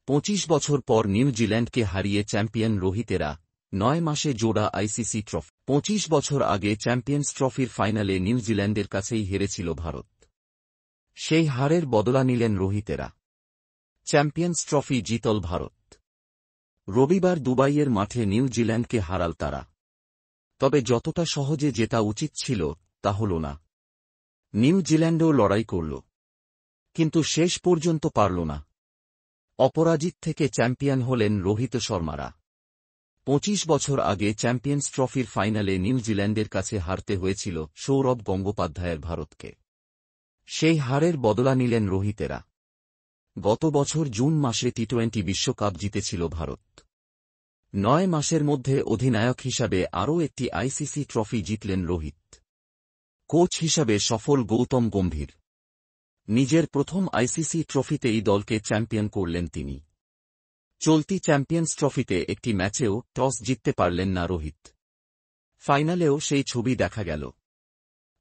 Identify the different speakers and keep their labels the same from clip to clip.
Speaker 1: 25 বছর পর নিউজিল্যান্ডকে হারিয়ে চ্যাম্পিয়ন রোহিতেরা, 9 মাসে জোড়া আইসিসি ট্রফি। 25 বছর আগে চ্যাম্পিয়ন্স ট্রফির ফাইনালে নিউজিল্যান্ডের কাছেই হেরেছিল ভারত। সেই হারের বদলা নিলেন রোহিতেরা। চ্যাম্পিয়ন্স ট্রফি জিতল ভারত। রবিবার দুবাইয়ের মাঠে নিউজিল্যান্ডকে হারাল তারা। তবে যতটা সহজে জেতা উচিত ছিল তা হল না। নিউজিল্যান্ডও লড়াই করল, কিন্তু শেষ পর্যন্ত পারল না। অপরাজিত থেকে চ্যাম্পিয়ন হলেন রোহিত শর্মারা। 25 বছর আগে চ্যাম্পিয়ন্স ট্রফির ফাইনালে নিউজিল্যান্ডের কাছে হারতে হয়েছিল সৌরভ গঙ্গোপাধ্যায়ের ভারতকে। সেই হারের বদলা নিলেন রোহিতেরা। গত বছর জুন মাসে টি-20 বিশ্বকাপ জিতেছিল ভারত। 9 মাসের মধ্যে অধিনায়ক হিসাবে আরও একটি আইসিসি ট্রফি জিতলেন রোহিত। কোচ হিসাবে সফল গৌতম গম্ভীর। নিজের প্রথম আইসিসি ট্রফিতেই দলকে চ্যাম্পিয়ন করলেন তিনি। চলতি চ্যাম্পিয়ন্স ট্রফিতে একটি ম্যাচেও টস জিততে পারলেন না রোহিত। ফাইনালেও সেই ছবি দেখা গেল।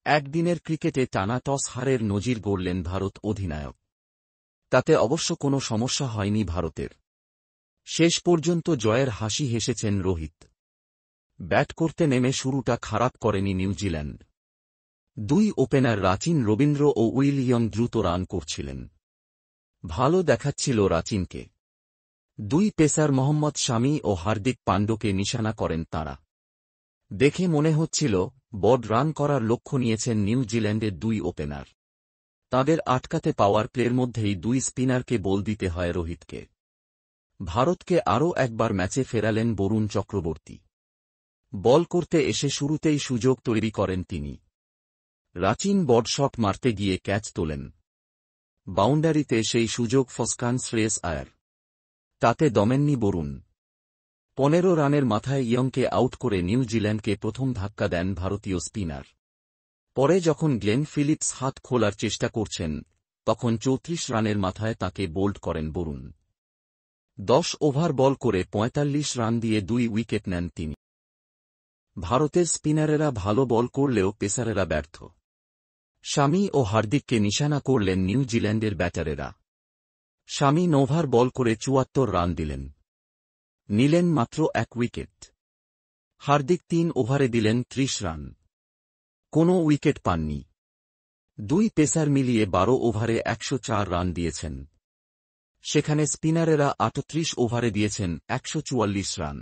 Speaker 1: একদিনের ক্রিকেটে টানা টস হারের নজির গড়লেন ভারত অধিনায়ক। তাতে অবশ্য কোনো সমস্যা হয়নি ভারতের। শেষ পর্যন্ত জয়ের হাসি হেসেছেন রোহিত। ব্যাট করতে নেমে শুরুটা খারাপ করেনি নিউজিল্যান্ড। দুই ওপেনার রাচিন রবীন্দ্র ও উইলিয়ন দ্রুত রান করছিলেন। ভালো দেখাচ্ছিল রাচিনকে। দুই পেসার মোহাম্মদ শামি ও হার্দিক পাণ্ড্যাকে নিশানা করেন তাঁরা। দেখে মনে হচ্ছিল বড় রান করার লক্ষ্য নিয়েছেন নিউজিল্যান্ডের দুই ওপেনার। তাঁদের আটকাতে পাওয়ার প্লের মধ্যেই দুই স্পিনারকে বল দিতে হয় রোহিতকে। ভারতকে আরও একবার ম্যাচে ফেরালেন বরুণ চক্রবর্তী। বল করতে এসে শুরুতেই সুযোগ তৈরি করেন তিনি। রাচিন বড় শট মারতে গিয়ে ক্যাচ তোলেন। বাউন্ডারিতে সেই সুযোগ ফসকান শ্রেয়স আয়ার। তাতে দমেননি বরুণ। 15 রানের মাথায় ইয়ংকে আউট করে নিউজিল্যান্ডকে প্রথম ধাক্কা দেন ভারতীয় স্পিনার। পরে যখন গ্লেন ফিলিপস হাত খোলার চেষ্টা করছেন, তখন 34 রানের মাথায় তাকে বোল্ড করেন বরুণ। 10 ওভার বল করে 45 রান দিয়ে 2 উইকেট নেন তিনি। ভারতের স্পিনারেরা ভালো বল করলেও পেসারেরা ব্যর্থ। শামি ও হার্দিককে নিশানা করলেন নিউজিল্যান্ডের ব্যাটারেরা। শামি 9 ওভার বল করে 74 রান দিলেন। নিলেন মাত্র 1 উইকেট। হার্দিক 3 ওভারে দিলেন 30 রান। কোনো উইকেট পাননি। দুই পেসার মিলিয়ে 12 ওভারে 104 রান দিয়েছেন। সেখানে স্পিনারেরা 38 ওভারে দিয়েছেন 144 রান।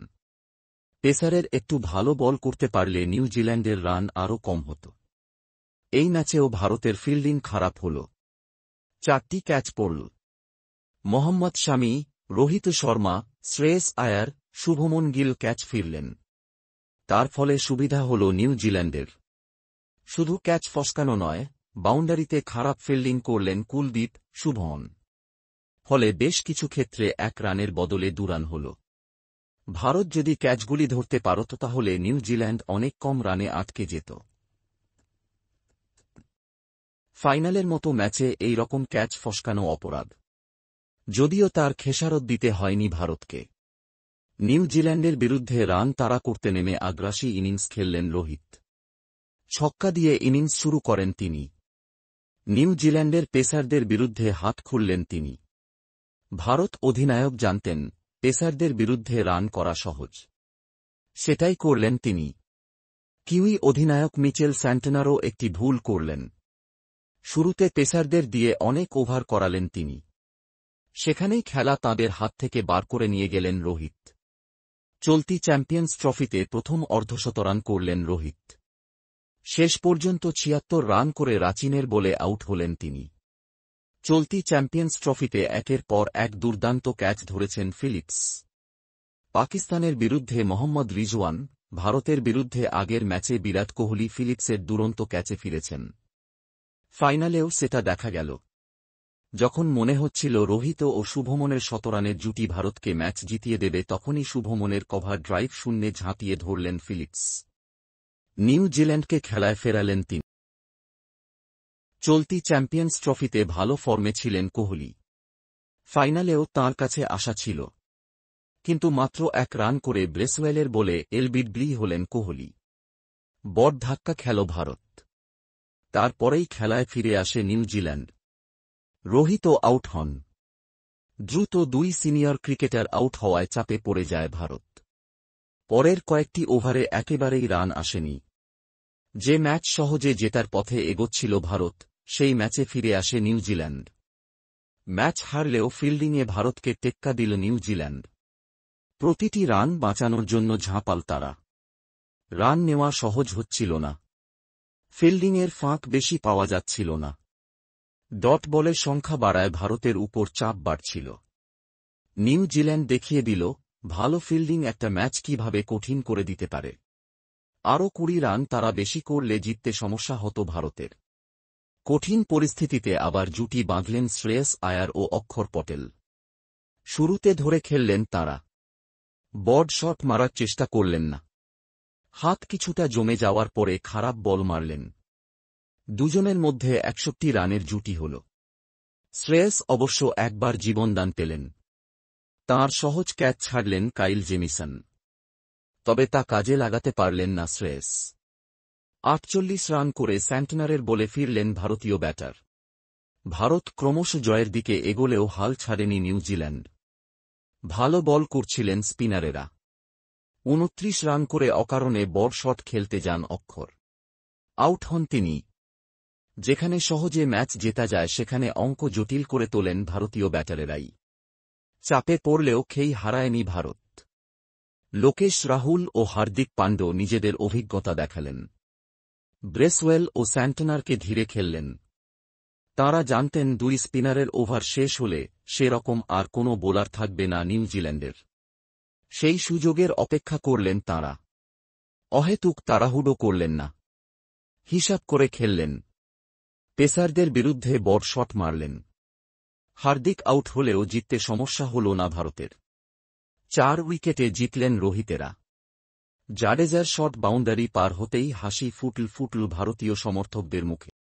Speaker 1: পেসারের একটু ভালো বল করতে পারলে নিউজিল্যান্ডের রান আরও কম হতো। এই ম্যাচেও ভারতের ফিল্ডিং খারাপ হল। 4টি ক্যাচ পড়ল। মোহাম্মদ শামি, রোহিত শর্মা, শ্রেয়স আয়ার, শুভমন গিল ক্যাচ ফিরলেন। তার ফলে সুবিধা হল নিউজিল্যান্ডের। শুধু ক্যাচ ফসকানো নয়, বাউন্ডারিতে খারাপ ফিল্ডিং করলেন কুলদীপ, শুভমন। ফলে বেশ কিছু ক্ষেত্রে 1 রানের বদলে 2 রান হল। ভারত যদি ক্যাচগুলি ধরতে পারত তাহলে নিউজিল্যান্ড অনেক কম রানে আটকে যেত। ফাইনালের মতো ম্যাচে এই রকম ক্যাচ ফসকানো অপরাধ। যদিও তার খেসারত দিতে হয়নি ভারতকে। নিউজিল্যান্ডের বিরুদ্ধে রান তাড়া করতে নেমে আগ্রাসী ইনিংস খেললেন রোহিত। ছক্কা দিয়ে ইনিংস শুরু করেন তিনি। নিউজিল্যান্ডের পেসারদের বিরুদ্ধে হাত খুললেন তিনি। ভারত অধিনায়ক জানতেন পেসারদের বিরুদ্ধে রান করা সহজ। সেটাই করলেন তিনি। কিউই অধিনায়ক মিচেল স্যান্টনারও একটি ভুল করলেন। শুরুতে পেসারদের দিয়ে অনেক ওভার করালেন তিনি। সেখানেই খেলা তাঁদের হাত থেকে বার করে নিয়ে গেলেন রোহিত। চলতি চ্যাম্পিয়ন্স ট্রফিতে প্রথম অর্ধশতরান করলেন রোহিত। শেষ পর্যন্ত 76 রান করে রাচিনের বলে আউট হলেন তিনি। চলতি চ্যাম্পিয়ন্স ট্রফিতে একের পর এক দুর্দান্ত ক্যাচ ধরেছেন ফিলিপস। পাকিস্তানের বিরুদ্ধে মোহাম্মদ রিজওয়ান, ভারতের বিরুদ্ধে আগের ম্যাচে বিরাট কোহলি ফিলিপসের দুরন্ত ক্যাচে ফিরেছেন। ফাইনালেও সেটা দেখা গেল। যখন মনে হচ্ছিল রোহিত ও শুভমনের শতরানের জুটি ভারতকে ম্যাচ জিতিয়ে দেবে, তখনই শুভমনের কভার ড্রাইভ শূন্যে ঝাঁপিয়ে ধরলেন ফিলিপস। নিউজিল্যান্ডকে খেলায় ফেরালেন তিনি। চলতি চ্যাম্পিয়ন্স ট্রফিতে ভালো ফর্মে ছিলেন কোহলি। ফাইনালেও তাঁর কাছে আশা ছিল, কিন্তু মাত্র 1 রান করে ব্রেসওয়েলের বলে এলবিডব্লি হলেন কোহলি। বড় ধাক্কা খেল ভারত। তারপরেই খেলায় ফিরে আসে নিউজিল্যান্ড। রোহিতও আউট হন। দ্রুত দুই সিনিয়র ক্রিকেটার আউট হওয়ায় চাপে পড়ে যায় ভারত। পরের কয়েকটি ওভারে একেবারেই রান আসেনি। যে ম্যাচ সহজে জেতার পথে এগোচ্ছিল ভারত, সেই ম্যাচে ফিরে আসে নিউজিল্যান্ড। ম্যাচ হারলেও ফিল্ডিংয়ে ভারতকে টেক্কা দিল নিউজিল্যান্ড। প্রতিটি রান বাঁচানোর জন্য ঝাঁপাল তারা। রান নেওয়া সহজ হচ্ছিল না। ফিল্ডিংয়ের ফাঁক বেশি পাওয়া যাচ্ছিল না। ডট বলের সংখ্যা বাড়ায় ভারতের উপর চাপ বাড়ছিল। নিউজিল্যান্ড দেখিয়ে দিল, ভালো ফিল্ডিং একটা ম্যাচ কিভাবে কঠিন করে দিতে পারে। আরও 20 রান তারা বেশি করলে জিততে সমস্যা হতো ভারতের। কঠিন পরিস্থিতিতে আবার জুটি বাঁধলেন শ্রেয়স আয়ার ও অক্ষর পটেল। শুরুতে ধরে খেললেন তাঁরা। বড শট মারার চেষ্টা করলেন না। হাত কিছুটা জমে যাওয়ার পরে খারাপ বল মারলেন। দুজনের মধ্যে 61 রানের জুটি হল। শ্রেয়স অবশ্য একবার জীবনদান পেলেন। তাঁর সহজ ক্যাচ ছাড়লেন কাইল জেমিসন। তবে তা কাজে লাগাতে পারলেন না শ্রেয়স। 48 রান করে স্যান্টনারের বলে ফিরলেন ভারতীয় ব্যাটার। ভারত ক্রমশ জয়ের দিকে এগোলেও হাল ছাড়েনি নিউজিল্যান্ড। ভালো বল করছিলেন স্পিনারেরা। 29 রান করে অকারণে বড় শট খেলতে যান অক্ষর। আউট হন তিনি। যেখানে সহজে ম্যাচ জেতা যায় সেখানে অঙ্ক জটিল করে তোলেন ভারতীয় ব্যাটারেরাই। চাপে পড়লেও খেই হারায়নি ভারত। লোকেশ রাহুল ও হার্দিক পান্ড্য নিজেদের অভিজ্ঞতা দেখালেন। ব্রেসওয়েল ও স্যান্টনারকে ধীরে খেললেন। তাঁরা জানতেন দুই স্পিনারের ওভার শেষ হলে সেরকম আর কোনো বোলার থাকবে না নিউজিল্যান্ডের। সেই সুযোগের অপেক্ষা করলেন তাঁরা। অহেতুক তাড়াহুড়ো করলেন না। হিসাব করে খেললেন। পেসারদের বিরুদ্ধে বড় শট মারলেন। হার্দিক আউট হলেও জিততে সমস্যা হল না ভারতের। 4 উইকেটে জিতলেন রোহিতেরা। জাডেজার শট বাউন্ডারি পার হতেই হাসি ফুটল ভারতীয় সমর্থকদের মুখে।